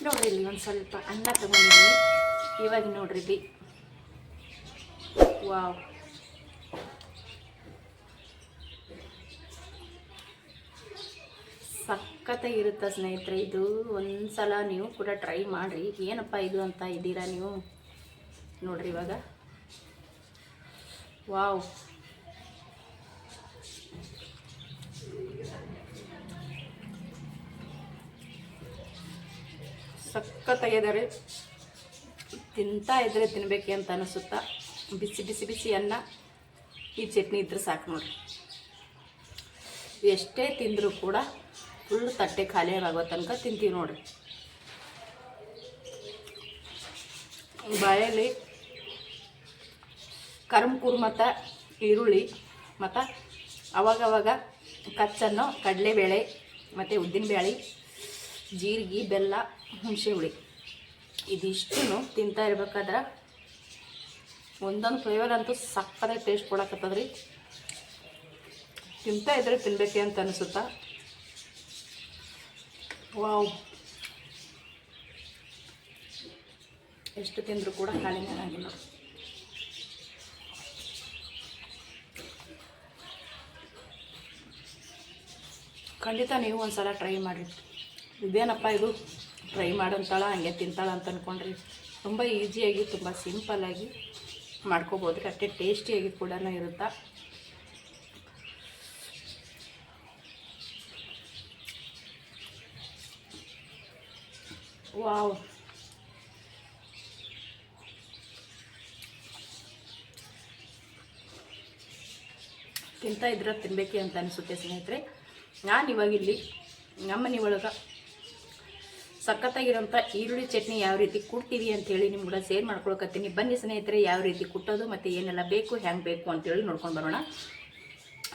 ನೋಡ್ರಿ ಇಲ್ಲಿ ಒಂದು ಸ್ವಲ್ಪ ಅನ್ನ ತೊಗೊಂಡಿದ್ದೀನಿ. ಇವಾಗ ನೋಡ್ರಿ ಇಲ್ಲಿ ವಾವ್, ಸಖತ್ತಾಗಿರುತ್ತೆ ಸ್ನೇಹಿತರೆ. ಇದು ಒಂದು ಸಲ ನೀವು ಕೂಡ ಟ್ರೈ ಮಾಡಿರಿ. ಏನಪ್ಪ ಇದು ಅಂತ ಇದ್ದೀರಾ ನೀವು ನೋಡ್ರಿ. ಇವಾಗ ವಾವ್, ಸಖತ್ತಾಗಿದ್ದಾರೆ. ತಿಂತಾ ಇದ್ರೆ ತಿನ್ಬೇಕೆ ಅಂತ ಅನಿಸುತ್ತಾ. ಬಿಸಿ ಬಿಸಿ ಬಿಸಿ ಅನ್ನ, ಈ ಚಟ್ನಿ ಇದ್ರೆ ಸಾಕು ನೋಡ್ರಿ. ಎಷ್ಟೇ ತಿಂದರೂ ಕೂಡ ಫುಲ್ ತಟ್ಟೆ ಖಾಲಿ ಆಗೋ ತನಕ ತಿಂತೀವಿ ನೋಡ್ರಿ. ಬಾಯಲ್ಲಿ ಕರ್ಮಕೂರು ಮತ್ತು ಈರುಳ್ಳಿ ಮತ್ತು ಅವಾಗವಾಗ ಕಚ್ಚನ್ನು ಕಡಲೆಬೇಳೆ ಮತ್ತು ಉದ್ದಿನಬೇಳೆ, ಜೀರಿಗೆ, ಬೆಲ್ಲ, ಹುಣಸೆ ಹುಳಿ ಇದಿಷ್ಟು ತಿಂತಾ ಇರ್ಬೇಕಾದ್ರೆ ಒಂದೊಂದು ಫ್ಲೇವರ್ ಅಂತೂ ಸಕ್ಕತ್ತಾಗಿ ಟೇಸ್ಟ್ ಕೊಡಕತ್ತದ್ರಿ. ತಿಂತಾ ಇದ್ರೆ ತಿನ್ಬೇಕೆ ಅಂತ ಅನಿಸುತ್ತಾ. ವಾವ್, ಎಷ್ಟು ತಿಂದರೂ ಕೂಡ ಖಾಲಿನೇ ಆಗಿಲ್ಲ. ಖಂಡಿತ ನೀವು ಒಂದು ಸಲ ಟ್ರೈ ಮಾಡಿರಿ. ಇದೇನಪ್ಪ ಇದು ಟ್ರೈ ಮಾಡೋಂತಾಳ ಹಂಗೆ ತಿಂತಾಳ ಅಂತ ಅಂದ್ಕೊಂಡ್ರಿ. ತುಂಬ ಈಸಿಯಾಗಿ ತುಂಬ ಸಿಂಪಲ್ಲಾಗಿ ಮಾಡ್ಕೋಬೋದು. ಅಷ್ಟೇ ಟೇಸ್ಟಿಯಾಗಿ ಕೂಡ ಇರುತ್ತೆ. ವಾವ್, ತಿಂತಾ ಇದ್ರೆ ತಿನ್ಬೇಕೆ ಅಂತ ಅನಿಸುತ್ತೆ ಸ್ನೇಹಿತರೆ. ನಾನು ಇವಾಗ ಇಲ್ಲಿ ನಮ್ಮ ಮನೆ ಒಳಗೆ ಸಖತ್ತಾಗಿರೋಂಥ ಈರುಳ್ಳಿ ಚಟ್ನಿ ಯಾವ ರೀತಿ ಕುಟ್ತೀವಿ ಅಂಥೇಳಿ ನಿಮ್ಮ ಕೂಡ ಶೇರ್ ಮಾಡ್ಕೊಳಕತ್ತೀನಿ. ಬನ್ನಿ ಸ್ನೇಹಿತರೆ, ಯಾವ ರೀತಿ ಕುಟ್ಟೋದು ಮತ್ತು ಏನೆಲ್ಲ ಬೇಕು, ಹೆಂಗೆ ಬೇಕು ಅಂತೇಳಿ ನೋಡ್ಕೊಂಡು ಬರೋಣ.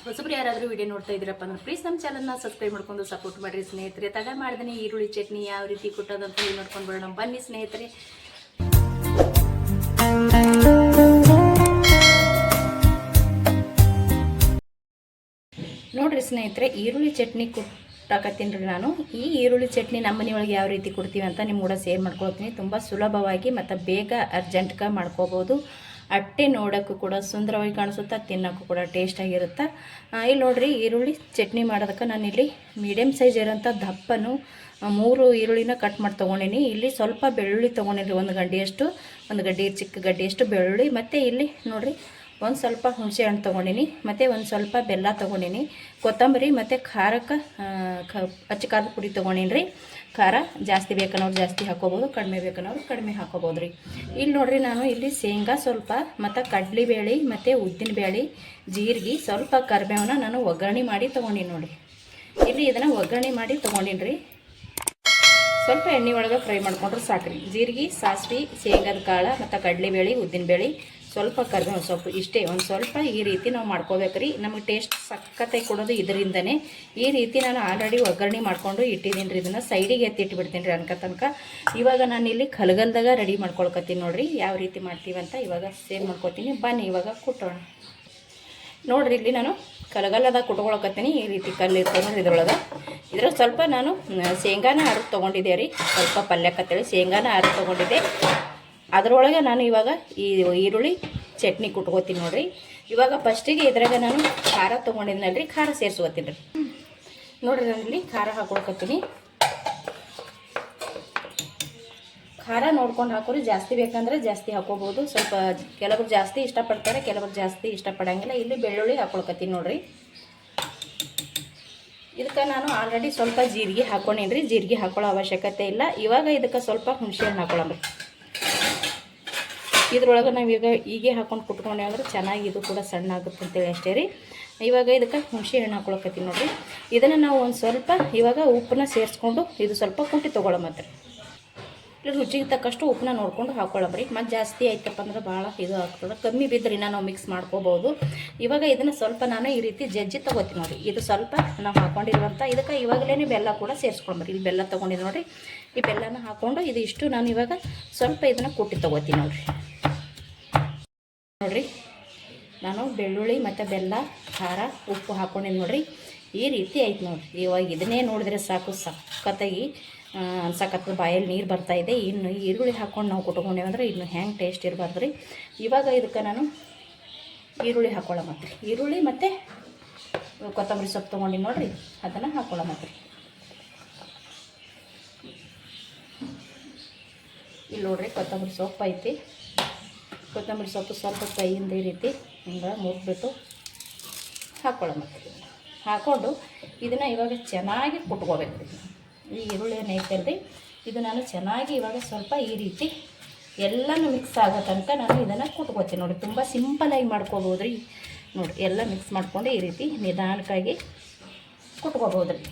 ಹೊಸಬ್ರು ಯಾರಾದರೂ ವಿಡಿಯೋ ನೋಡ್ತಾ ಇದ್ದೀರಪ್ಪ ಅಂದ್ರೆ ಪ್ಲೀಸ್ ನಮ್ಮ ಚಾನಲ್ನ ಸಬ್ಸ್ಕ್ರೈಬ್ ಮಾಡ್ಕೊಂಡು ಸಪೋರ್ಟ್ ಮಾಡಿರಿ ಸ್ನೇಹಿತರೆ. ಮಾಡಿದ್ದೀನಿ ಈರುಳ್ಳಿ ಚಟ್ನಿ ಯಾವ ರೀತಿ ಕುಟ್ಟೋದು ಅಂತ ಹೇಳಿ ನೋಡ್ಕೊಂಡು ಬರೋಣ. ಬನ್ನಿ ಸ್ನೇಹಿತರೆ. ನೋಡ್ರಿ ಸ್ನೇಹಿತರೆ, ಈರುಳ್ಳಿ ಚಟ್ನಿ ಕುಟ್ಟಾಕತ್ತೀನಿ ರೀ ನಾನು. ಈ ಈರುಳ್ಳಿ ಚಟ್ನಿ ನಮ್ಮ ಮನೆಯೊಳಗೆ ಯಾವ ರೀತಿ ಕೊಡ್ತೀವಿ ಅಂತ ನಿಮ್ಮ ಕೂಡ ಶೇರ್ ಮಾಡ್ಕೊಳ್ತೀನಿ. ತುಂಬ ಸುಲಭವಾಗಿ ಮತ್ತು ಬೇಗ ಅರ್ಜೆಂಟ್ಗೆ ಮಾಡ್ಕೋಬೋದು. ಅಟ್ಟೆ ನೋಡೋಕ್ಕೂ ಕೂಡ ಸುಂದರವಾಗಿ ಕಾಣಿಸುತ್ತಾ, ತಿನ್ನೋಕ್ಕೂ ಕೂಡ ಟೇಸ್ಟಾಗಿರುತ್ತೆ. ಇಲ್ಲಿ ನೋಡಿರಿ, ಈರುಳ್ಳಿ ಚಟ್ನಿ ಮಾಡೋದಕ್ಕೆ ನಾನಿಲ್ಲಿ ಮೀಡಿಯಮ್ ಸೈಜ್ ಇರೋಂಥ ದಪ್ಪನು 3 ಈರುಳ್ಳಿನ ಕಟ್ ಮಾಡಿ ತೊಗೊಂಡಿನಿ. ಇಲ್ಲಿ ಸ್ವಲ್ಪ ಬೆಳ್ಳುಳ್ಳಿ ತೊಗೊಂಡಿನಿ, ಒಂದು ಗಡ್ಡೆ ಚಿಕ್ಕ ಗಡ್ಡೆಯಷ್ಟು ಬೆಳ್ಳುಳ್ಳಿ. ಮತ್ತು ಇಲ್ಲಿ ನೋಡಿರಿ ಒಂದು ಸ್ವಲ್ಪ ಹುಣಸೆ ಹಣ್ಣು ತೊಗೊಂಡಿನಿ, ಮತ್ತು ಒಂದು ಸ್ವಲ್ಪ ಬೆಲ್ಲ ತೊಗೊಂಡಿನಿ, ಕೊತ್ತಂಬರಿ ಮತ್ತು ಖಾರಕ್ಕೆ ಅಚ್ಚ ಖಾರದ ಪುಡಿ ತೊಗೊಂಡಿನಿ ರೀ. ಖಾರ ಜಾಸ್ತಿ ಬೇಕನ್ನೋರು ಜಾಸ್ತಿ ಹಾಕೋಬೋದು, ಕಡಿಮೆ ಬೇಕನ್ನೋರು ಕಡಿಮೆ ಹಾಕೋಬೋದು ರೀ. ಇಲ್ಲಿ ನೋಡಿರಿ, ನಾನು ಇಲ್ಲಿ ಶೇಂಗಾ ಸ್ವಲ್ಪ ಮತ್ತು ಕಡಲೆಬೇಳೆ ಮತ್ತು ಉದ್ದಿನಬೇಳೆ, ಜೀರಿಗೆ, ಸ್ವಲ್ಪ ಕರಿಬೇವನ್ನ ನಾನು ಒಗ್ಗರಣೆ ಮಾಡಿ ತೊಗೊಂಡಿನಿ ನೋಡಿ. ಇಲ್ಲಿ ಇದನ್ನು ಒಗ್ಗರಣೆ ಮಾಡಿ ತೊಗೊಂಡಿನಿ ರೀ. ಸ್ವಲ್ಪ ಎಣ್ಣೆ ಒಳಗೆ ಫ್ರೈ ಮಾಡ್ಕೊಂಡ್ರೆ ಸಾಕ್ರಿ. ಜೀರಿಗೆ, ಸಾಸಿವೆ, ಶೇಂಗಾದ ಕಾಳು ಮತ್ತು ಕಡಲೆಬೇಳೆ, ಉದ್ದಿನಬೇಳೆ, ಸ್ವಲ್ಪ ಕರಿಬೇವು ಸೊಪ್ಪು, ಇಷ್ಟೇ. ಒಂದು ಸ್ವಲ್ಪ ಈ ರೀತಿ ನಾವು ಮಾಡ್ಕೋಬೇಕ್ರಿ. ನಮಗೆ ಟೇಸ್ಟ್ ಸಖತ್ತಾಗಿ ಕೊಡೋದು ಇದರಿಂದನೇ. ಈ ರೀತಿ ನಾನು ಆಲ್ರೆಡಿ ಒಗ್ಗರಣೆ ಮಾಡ್ಕೊಂಡು ಇಟ್ಟಿದ್ದೀನಿ ರೀ. ಇದನ್ನು ಸೈಡಿಗೆ ಎತ್ತಿಟ್ಬಿಡ್ತೀನಿ ರೀ ತನಕ. ಇವಾಗ ನಾನು ಇಲ್ಲಿ ಕಲಗಲ್ದಾಗ ರೆಡಿ ಮಾಡ್ಕೊಳ್ಕತ್ತೀನಿ ನೋಡಿರಿ. ಯಾವ ರೀತಿ ಮಾಡ್ತೀವಿ ಅಂತ ಇವಾಗ ಸೇವ್ ಮಾಡ್ಕೊತೀನಿ. ಬನ್ನಿ ಇವಾಗ ಕುಟ್ಟೋಣ. ನೋಡಿರಿ, ಇಲ್ಲಿ ನಾನು ಕಲಗಲ್ಲದಾಗ ಕುಟ್ಕೊಳಕತ್ತೀನಿ. ಈ ರೀತಿ ಕಲ್ಲು ಇರ್ತದೆ ನೋಡಿರಿ ಇದ್ರೊಳಗೆ ಸ್ವಲ್ಪ ನಾನು ಶೇಂಗಾನ ಅರ್ದು ತೊಗೊಂಡಿದ್ದೆ ರೀ. ಸ್ವಲ್ಪ ಪಲ್ಯಕ್ಕತ್ತೇಳಿ ಶೇಂಗಾನ ಅರ್ದು ತೊಗೊಂಡಿದ್ದೆ. ಅದರೊಳಗೆ ನಾನು ಇವಾಗ ಈ ಈರುಳ್ಳಿ ಚಟ್ನಿ ಕುಟ್ಕೋತೀನಿ ನೋಡಿರಿ. ಇವಾಗ ಫಸ್ಟಿಗೆ ಇದ್ರಾಗ ನಾನು ಖಾರ ತೊಗೊಂಡಿದ್ನಲ್ಲ ರೀ, ಖಾರ ಸೇರಿಸ್ಕೋತೀನಿ ರೀ. ನೋಡಿರಿ, ನಾನು ಇಲ್ಲಿ ಖಾರ ಹಾಕೊಳ್ಕತ್ತೀನಿ. ಖಾರ ನೋಡ್ಕೊಂಡು ಹಾಕೋರಿ. ಜಾಸ್ತಿ ಬೇಕಂದ್ರೆ ಜಾಸ್ತಿ ಹಾಕೋಬೋದು. ಸ್ವಲ್ಪ ಕೆಲವರು ಜಾಸ್ತಿ ಇಷ್ಟಪಡ್ತಾರೆ, ಕೆಲವರು ಜಾಸ್ತಿ ಇಷ್ಟಪಡೋಂಗಿಲ್ಲ. ಇಲ್ಲಿ ಬೆಳ್ಳುಳ್ಳಿ ಹಾಕೊಳ್ಕತ್ತೀನಿ ನೋಡಿರಿ. ಇದಕ್ಕೆ ನಾನು ಆಲ್ರೆಡಿ ಸ್ವಲ್ಪ ಜೀರಿಗೆ ಹಾಕೊಂಡೇನಿ ರೀ. ಜೀರಿಗೆ ಹಾಕೊಳ್ಳೋ ಅವಶ್ಯಕತೆ ಇಲ್ಲ. ಇವಾಗ ಇದಕ್ಕೆ ಸ್ವಲ್ಪ ಹುಣಸೆ ಹಣ್ಣು ಹಾಕೊಳ್ಳೋಣ. ಇದ್ರೊಳಗೆ ನಾವೀಗ ಹೀಗೆ ಹಾಕೊಂಡು ಕುಟ್ಕೊಂಡೆ ಅಂದ್ರೆ ಚೆನ್ನಾಗಿ ಇದು ಕೂಡ ಸಣ್ಣ ಆಗುತ್ತೆ ಅಂತೇಳಿ ಅಷ್ಟೇ ರೀ. ಇವಾಗ ಇದಕ್ಕೆ ಹುಣಸೆ ಹಣ್ಣು ಹಾಕೊಳಕತ್ತೀನಿ ನೋಡಿರಿ. ಇದನ್ನು ನಾವು ಒಂದು ಸ್ವಲ್ಪ ಇವಾಗ ಉಪ್ಪನ್ನ ಸೇರಿಸ್ಕೊಂಡು ಇದು ಸ್ವಲ್ಪ ಕುಟ್ಟಿ ತೊಗೊಳಮತ್ರಿ. ಇಲ್ಲಿ ರುಚಿಗೆ ತಕ್ಕಷ್ಟು ಉಪ್ಪನ್ನ ನೋಡ್ಕೊಂಡು ಹಾಕೊಳ್ಳಬ್ರಿ. ಮತ್ತು ಜಾಸ್ತಿ ಆಯ್ತಪ್ಪ ಅಂದ್ರೆ ಭಾಳ ಇದು ಆಗ್ತದೆ. ಕಮ್ಮಿ ಬಿದ್ದರೆ ನಾವು ಮಿಕ್ಸ್ ಮಾಡ್ಕೋಬೋದು. ಇವಾಗ ಇದನ್ನು ಸ್ವಲ್ಪ ನಾನು ಈ ರೀತಿ ಜಜ್ಜಿ ತೊಗೋತೀನಿ ನೋಡಿ. ಇದು ಸ್ವಲ್ಪ ನಾವು ಹಾಕೊಂಡಿರುವಂಥ ಇದಕ್ಕೆ ಇವಾಗಲೇ ಬೆಲ್ಲ ಕೂಡ ಸೇರಿಸ್ಕೊಂಡ್ಬರಿ. ಇಲ್ಲಿ ಬೆಲ್ಲ ತೊಗೊಂಡಿದ್ದು ನೋಡಿರಿ. ಈ ಬೆಲ್ಲನ ಹಾಕ್ಕೊಂಡು ಇದು ಇಷ್ಟು ನಾನು ಇವಾಗ ಸ್ವಲ್ಪ ಇದನ್ನು ಕುಟ್ಟಿ ತೊಗೋತೀನಿ ನೋಡಿರಿ. ನಾನು ಬೆಳ್ಳುಳ್ಳಿ ಮತ್ತು ಬೆಲ್ಲ, ಖಾರ, ಉಪ್ಪು ಹಾಕ್ಕೊಂಡಿದ್ದು ನೋಡಿರಿ. ಈ ರೀತಿ ಆಯ್ತು ನೋಡಿರಿ. ಇವಾಗ ಇದನ್ನೇ ನೋಡಿದ್ರೆ ಸಾಕು, ಸಖತ್ತಾಗಿ ಸಖತ್ ಬಾಯಲ್ಲಿ ನೀರು ಬರ್ತಾಯಿದೆ. ಇನ್ನು ಈರುಳ್ಳಿ ಹಾಕ್ಕೊಂಡು ನಾವು ಕುಟ್ಕೊಂಡೇವೆ ಅಂದರೆ ಇನ್ನು ಹೆಂಗೆ ಟೇಸ್ಟ್ ಇರಬಾರ್ದು ರೀ. ಇವಾಗ ಇದಕ್ಕೆ ನಾನು ಈರುಳ್ಳಿ ಹಾಕ್ಕೊಳ್ಳೋಮತ್ರಿ. ಈರುಳ್ಳಿ ಮತ್ತು ಕೊತ್ತಂಬರಿ ಸೊಪ್ಪು ತೊಗೊಂಡಿನಿ ನೋಡಿರಿ, ಅದನ್ನು ಹಾಕ್ಕೊಳ್ಳೋಮತ್ರಿ. ಇಲ್ಲಿ ನೋಡಿರಿ ಕೊತ್ತಂಬರಿ ಸೊಪ್ಪು ಐತಿ. ಕೊತ್ತಂಬರಿ ಸೊಪ್ಪು ಸ್ವಲ್ಪ ಕೈಯಿಂದ ಈ ರೀತಿ ಹಿಂಗೆ ಮುಗ್ಬಿಟ್ಟು ಹಾಕ್ಕೊಳ್ಳೋಮತ್ರಿ. ಹಾಕ್ಕೊಂಡು ಇದನ್ನು ಇವಾಗ ಚೆನ್ನಾಗಿ ಕುಟ್ಕೋಬೇಕು ರೀ. ಈ ಈರುಳ್ಳಿ ಏನೈತಲ್ರಿ ಇದು ನಾನು ಚೆನ್ನಾಗಿ ಇವಾಗ ಸ್ವಲ್ಪ ಈ ರೀತಿ ಎಲ್ಲನೂ ಮಿಕ್ಸ್ ಆಗೋ ತನಕ ನಾನು ಇದನ್ನು ಕುಟ್ಕೋತೀನಿ ನೋಡಿ. ತುಂಬ ಸಿಂಪಲಾಗಿ ಮಾಡ್ಕೋಬೋದು ರೀ. ನೋಡಿ ಎಲ್ಲ ಮಿಕ್ಸ್ ಮಾಡ್ಕೊಂಡು ಈ ರೀತಿ ನಿಧಾನಕ್ಕಾಗಿ ಕುಟ್ಕೋಬೋದು ರೀ.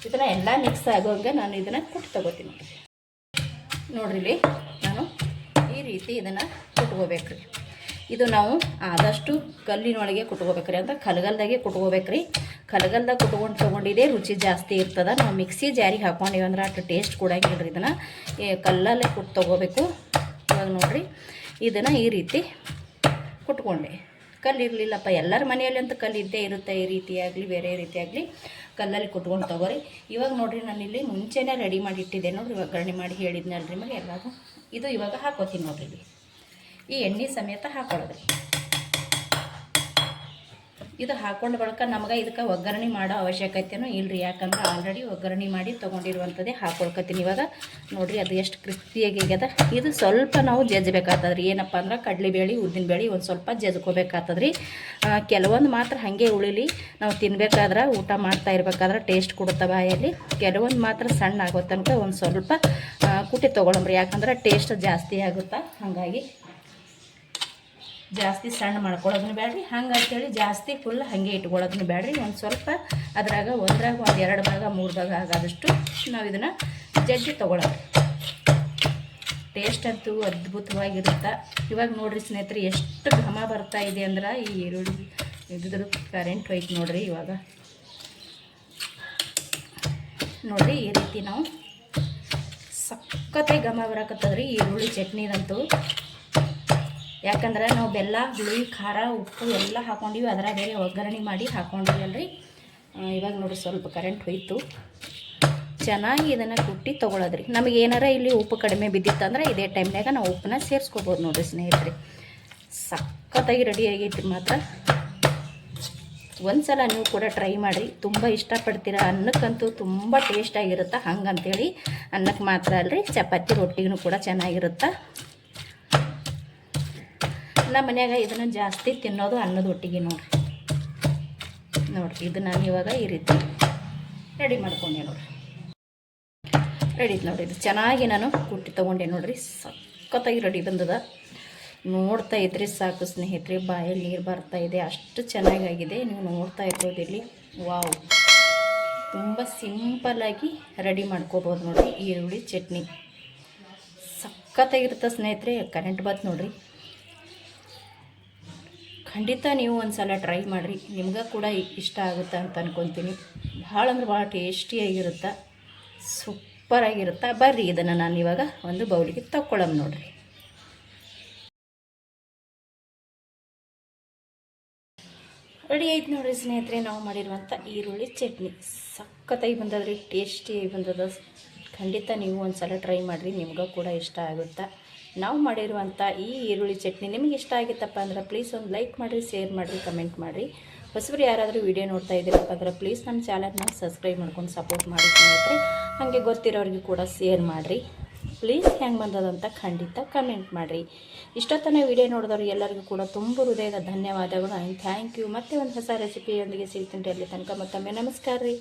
ಇದನ್ನು ಎಲ್ಲ ಮಿಕ್ಸ್ ಆಗೋಂಗೆ ನಾನು ಇದನ್ನು ಕುಟ್ಟು ತಗೋತೀನಿ ನೋಡಿರಿ. ಇಲ್ಲಿ ನಾನು ಈ ರೀತಿ ಇದನ್ನು ಕುಟ್ಕೋಬೇಕ್ರಿ. ಇದು ನಾವು ಆದಷ್ಟು ಕಲ್ಲಿನೊಳಗೆ ಕುಟ್ಕೋಬೇಕ್ರಿ, ಅಂತ ಕಲಗಲ್ದಾಗೆ ಕುಟ್ಕೋಬೇಕ್ರಿ. ಕಲಗಲ್ದಾಗ ಕುಟ್ಕೊಂಡು ತೊಗೊಂಡಿದ್ದೇ ರುಚಿ ಜಾಸ್ತಿ ಇರ್ತದೆ. ನಾವು ಮಿಕ್ಸಿ ಜಾರಿಗೆ ಹಾಕ್ಕೊಂಡಿವಿ ಅಂದ್ರೆ ಅಷ್ಟು ಟೇಸ್ಟ್ ಕೊಡಂಗಿಲ್ಲ ರೀ. ಇದನ್ನು ಕಲ್ಲಲ್ಲೇ ಕುಟ್ಟು ತೊಗೋಬೇಕು. ಇವಾಗ ನೋಡಿರಿ ಇದನ್ನು ಈ ರೀತಿ ಕುಟ್ಕೊಂಡೆ. ಕಲ್ಲು ಇರಲಿಲ್ಲಪ್ಪ, ಎಲ್ಲರ ಮನೆಯಲ್ಲಿ ಅಂತ ಕಲ್ಲು ಇದ್ದೇ ಇರುತ್ತೆ. ಈ ರೀತಿಯಾಗಲಿ ಬೇರೆ ರೀತಿಯಾಗಲಿ ಕಲ್ಲಲ್ಲಿ ಕುಟ್ಕೊಂಡು ತೊಗೋರಿ. ಇವಾಗ ನೋಡಿರಿ ನಾನಿಲ್ಲಿ ಮುಂಚೆನೇ ರೆಡಿ ಮಾಡಿ ಇಟ್ಟಿದ್ದೆ ನೋಡಿರಿ. ಇವಾಗ ರೆಡಿ ಮಾಡಿ ಹೇಳಿದ್ನಲ್ರಿ ನಿಮಗೆ ಎಲ್ಲಾದರೂ. ಇದು ಇವಾಗ ಹಾಕೋತೀನಿ ನೋಡಿರಿ. ಇಲ್ಲಿ ಈ ಎಣ್ಣೆ ಸಮೇತ ಹಾಕೊಳ್ಳೋದ್ರಿ. ಇದು ಹಾಕ್ಕೊಂಡು ಬಳಿಕ ನಮಗೆ ಇದಕ್ಕೆ ಒಗ್ಗರಣೆ ಮಾಡೋ ಅವಶ್ಯಕತೆಯೂ ಇಲ್ಲರಿ. ಯಾಕಂದ್ರೆ ಆಲ್ರೆಡಿ ಒಗ್ಗರಣೆ ಮಾಡಿ ತೊಗೊಂಡಿರುವಂಥದ್ದೇ ಹಾಕ್ಕೊಳ್ಕತ್ತೀನಿ. ಇವಾಗ ನೋಡಿರಿ ಅದು ಎಷ್ಟು ಕ್ರಿಸ್ಪಿಯಾಗ್ಯದ. ಇದು ಸ್ವಲ್ಪ ನಾವು ಜಜ್ಜಬೇಕಾಗ್ತದ್ರಿ. ಏನಪ್ಪ ಅಂದ್ರೆ ಕಡಲೆಬೇಳೆ ಉದ್ದಿನಬೇಳೆ ಒಂದು ಸ್ವಲ್ಪ ಜಜ್ಕೋಬೇಕಾಗ್ತದ್ರಿ. ಕೆಲವೊಂದು ಮಾತ್ರ ಹಾಗೆ ಉಳಿಲಿ, ನಾವು ತಿನ್ಬೇಕಾದ್ರೆ ಊಟ ಮಾಡ್ತಾ ಇರ್ಬೇಕಾದ್ರೆ ಟೇಸ್ಟ್ ಕೊಡುತ್ತೆ ಬಾಯಲ್ಲಿ. ಕೆಲವೊಂದು ಮಾತ್ರ ಸಣ್ಣ ಆಗೋ ತನಕ ಒಂದು ಸ್ವಲ್ಪ ಕುಟ್ಟಿ ತೊಗೊಳಮ್ರಿ. ಯಾಕಂದ್ರೆ ಟೇಸ್ಟ್ ಜಾಸ್ತಿ ಆಗುತ್ತೆ. ಹಾಗಾಗಿ ಜಾಸ್ತಿ ಸಣ್ಣ ಮಾಡ್ಕೊಳ್ಳೋದನ್ನು ಬೇಡ್ರಿ. ಹಂಗಂತೇಳಿ ಜಾಸ್ತಿ ಫುಲ್ ಹಾಗೆ ಇಟ್ಕೊಳ್ಳೋದನ್ನು ಬೇಡ್ರಿ. ಒಂದು ಸ್ವಲ್ಪ ಅದ್ರಾಗ ಒಂದು 2 ಭಾಗ 3 ಭಾಗ ಆಗೋದಷ್ಟು ನಾವು ಇದನ್ನು ಜಜ್ಜಿ ತೊಗೊಳೋದು. ಟೇಸ್ಟ್ ಅಂತೂ ಅದ್ಭುತವಾಗಿರುತ್ತೆ. ಇವಾಗ ನೋಡಿರಿ ಸ್ನೇಹಿತರೆ ಎಷ್ಟು ಘಮ ಬರ್ತಾ ಇದೆ ಅಂದ್ರೆ ಈ ಈರುಳ್ಳಿ ಇದ್ರ ಕರೆಂಟ್ ಹೋಯ್ತು ನೋಡಿರಿ. ಇವಾಗ ನೋಡಿರಿ ಈ ರೀತಿ ನಾವು ಸಖತ್ತಾಗಿ ಘಮ ಬರಕತ್ತದ್ರಿ ಈರುಳ್ಳಿ ಚಟ್ನಿದಂತೂ. ಯಾಕಂದ್ರೆ ನಾವು ಬೆಲ್ಲ, ಹುಳಿ, ಖಾರ, ಉಪ್ಪು ಎಲ್ಲ ಹಾಕ್ಕೊಂಡಿವಿ. ಅದರ ಬೇರೆ ಒಗ್ಗರಣೆ ಮಾಡಿ ಹಾಕ್ಕೊಂಡಿವಲ್ರಿ. ಇವಾಗ ನೋಡಿರಿ ಸ್ವಲ್ಪ ಕರೆಂಟ್ ಹೋಯ್ತು. ಚೆನ್ನಾಗಿ ಇದನ್ನು ಕುಟ್ಟಿ ತೊಗೊಳೋದ್ರಿ. ನಮಗೆ ಏನಾರ ಇಲ್ಲಿ ಉಪ್ಪು ಕಡಿಮೆ ಬಿದ್ದಿತ್ತಂದ್ರೆ ಇದೇ ಟೈಮ್ನಾಗ ನಾವು ಉಪ್ಪನ್ನ ಸೇರಿಸ್ಕೋಬೋದು ನೋಡಿರಿ ಸ್ನೇಹಿತರೆ. ಸಖತ್ತಾಗಿ ರೆಡಿ ಆಗೈತಿ ಮಾತ್ರ. ಒಂದು ಸಲ ನೀವು ಕೂಡ ಟ್ರೈ ಮಾಡಿರಿ, ತುಂಬ ಇಷ್ಟಪಡ್ತೀರ. ಅನ್ನಕ್ಕಂತೂ ತುಂಬ ಟೇಸ್ಟಾಗಿರುತ್ತೆ. ಹಂಗಂತೇಳಿ ಅನ್ನಕ್ಕೆ ಮಾತ್ರ ಅಲ್ರಿ, ಚಪಾತಿ ರೊಟ್ಟಿಗೂ ಕೂಡ ಚೆನ್ನಾಗಿರುತ್ತೆ. ನಮ್ಮ ಮನ್ಯಾಗ ಇದನ್ನು ಜಾಸ್ತಿ ತಿನ್ನೋದು ಅನ್ನದ ಒಟ್ಟಿಗೆ ನೋಡಿರಿ. ಇದು ನಾನು ಇವಾಗ ಈ ರೀತಿ ರೆಡಿ ಮಾಡ್ಕೊಂಡೆ ನೋಡಿರಿ. ರೆಡಿ ನೋಡಿರಿ. ಇದು ಚೆನ್ನಾಗಿ ನಾನು ಕುಟ್ಟಿ ತೊಗೊಂಡೆ ನೋಡಿರಿ. ಸಖತ್ತಾಗಿ ರೆಡಿ ಬಂದದ. ನೋಡ್ತಾ ಇದ್ರಿ ಸಾಕು ಸ್ನೇಹಿತರೆ, ಬಾಯಲ್ಲಿ ನೀರು ಬರ್ತಾಯಿದೆ, ಅಷ್ಟು ಚೆನ್ನಾಗಾಗಿದೆ. ನೀವು ನೋಡ್ತಾ ಇರ್ಬೋದು ಇಲ್ಲಿ. ವಾವ್, ತುಂಬ ಸಿಂಪಲ್ಲಾಗಿ ರೆಡಿ ಮಾಡ್ಕೋಬೋದು ನೋಡಿರಿ ಈರುಳ್ಳಿ ಚಟ್ನಿ. ಸಖತ್ತಾಗಿರುತ್ತೆ ಸ್ನೇಹಿತರೆ. ಕರೆಂಟ್ ಬಂತು ನೋಡಿರಿ. ಖಂಡಿತ ನೀವು ಒಂದು ಸಲ ಟ್ರೈ ಮಾಡಿರಿ, ನಿಮ್ಗೆ ಕೂಡ ಇಷ್ಟ ಆಗುತ್ತೆ ಅಂತ ಅಂದ್ಕೊತೀನಿ. ಭಾಳ ಅಂದ್ರೆ ಭಾಳ ಟೇಸ್ಟಿಯಾಗಿರುತ್ತೆ, ಸೂಪರಾಗಿರುತ್ತೆ. ಬರ್ರಿ ಇದನ್ನು ನಾನು ಇವಾಗ ಒಂದು ಬೌಲಿಗೆ ತಗೊಳ್ಳೋಣ ನೋಡಿರಿ. ರೆಡಿ ಆಯ್ತು ನೋಡಿರಿ ಸ್ನೇಹಿತರೆ, ನಾವು ಮಾಡಿರುವಂಥ ಈರುಳ್ಳಿ ಚಟ್ನಿ. ಸಖತ್ತಾಗಿ ಬಂದದ್ರಿ, ಟೇಸ್ಟಿಯಾಗಿ ಬಂದದ. ಖಂಡಿತ ನೀವು ಒಂದು ಸಲ ಟ್ರೈ ಮಾಡಿರಿ, ನಿಮ್ಗೆ ಕೂಡ ಇಷ್ಟ ಆಗುತ್ತೆ. ನಾವು ಮಾಡಿರುವಂಥ ಈ ಈರುಳ್ಳಿ ಚಟ್ನಿ ನಿಮಗೆ ಇಷ್ಟ ಆಗಿತ್ತಪ್ಪ ಅಂದ್ರೆ ಪ್ಲೀಸ್ ಒಂದು ಲೈಕ್ ಮಾಡಿರಿ, ಶೇರ್ ಮಾಡಿರಿ, ಕಮೆಂಟ್ ಮಾಡಿರಿ. ಹೊಸಬ್ರು ಯಾರಾದರೂ ವಿಡಿಯೋ ನೋಡ್ತಾ ಇದ್ದೀರಪ್ಪ ಅಂದ್ರೆ ಪ್ಲೀಸ್ ನಮ್ಮ ಚಾನಲ್ನ ಸಬ್ಸ್ಕ್ರೈಬ್ ಮಾಡ್ಕೊಂಡು ಸಪೋರ್ಟ್ ಮಾಡಿ ಸ್ನೇಹಿತರೆ. ಹಾಗೆ ಗೊತ್ತಿರೋರಿಗೆ ಕೂಡ ಶೇರ್ ಮಾಡಿರಿ. ಪ್ಲೀಸ್ ಹೆಂಗೆ ಬಂದದಂತ ಖಂಡಿತ ಕಮೆಂಟ್ ಮಾಡಿರಿ. ಇಷ್ಟೊತ್ತನ ವಿಡಿಯೋ ನೋಡಿದವ್ರು ಎಲ್ಲರಿಗೂ ಕೂಡ ತುಂಬ ಹೃದಯದ ಧನ್ಯವಾದಗಳು ಆ್ಯಂಡ್ ಥ್ಯಾಂಕ್ ಯು. ಮತ್ತೆ ಒಂದು ಹೊಸ ರೆಸಿಪಿಯೊಂದಿಗೆ ಸಿಗ್ತೀನಿ. ಅಲ್ಲಿ ತನಕ ಮತ್ತೊಮ್ಮೆ ನಮಸ್ಕಾರ ರೀ.